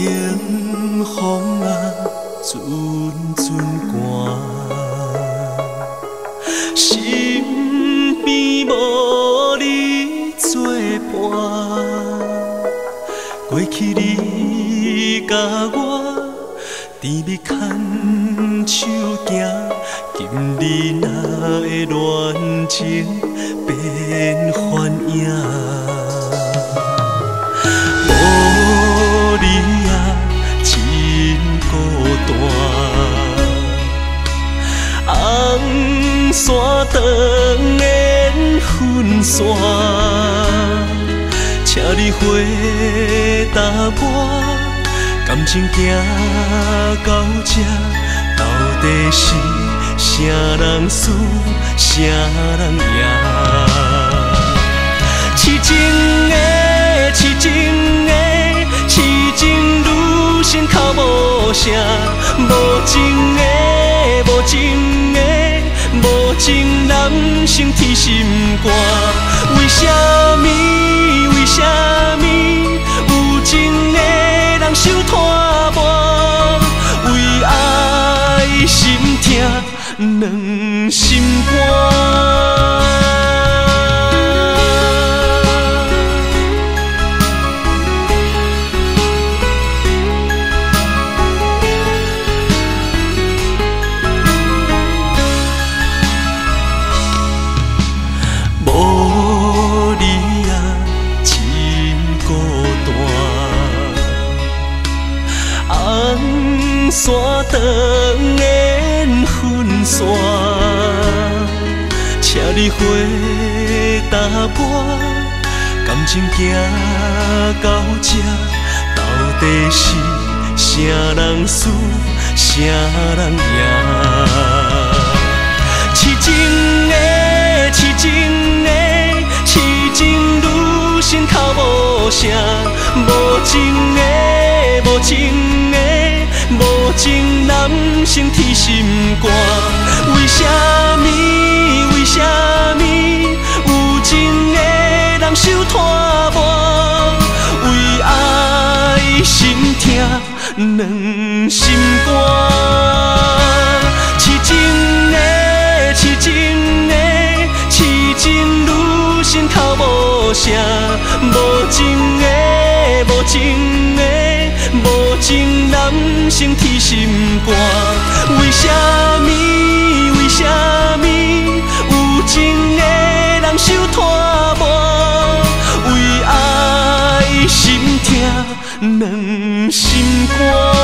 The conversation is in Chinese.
迎风啊，阵阵寒，身边无你作伴。过去你甲我甜蜜牵手行，今日哪会恋情变幻影？无你啊，真孤单。红线长延分线，请你回答我。感情行到这，到底是啥人输，啥人赢？痴情的，痴情的，痴情愈深哭无声。无情的，无情的，无情男生天心肝。为什么？为什么？有情的人受拖磨，为爱心痛两心肝。无你啊，真孤单。红线长延分线，请你回答我。感情行到这，到底是啥人输，啥人赢？痴情的，痴情的，痴情愈深哭无声。无情的，无情的，无情男生天心肝。为什么？为什么？有情的人受拖磨，为爱心痛两心肝。痴情的，痴情的，痴情愈深哭无声。无情的，无情的，无情男生天心肝。为什么？为什么？有情的人受拖磨，为爱心痛两心肝。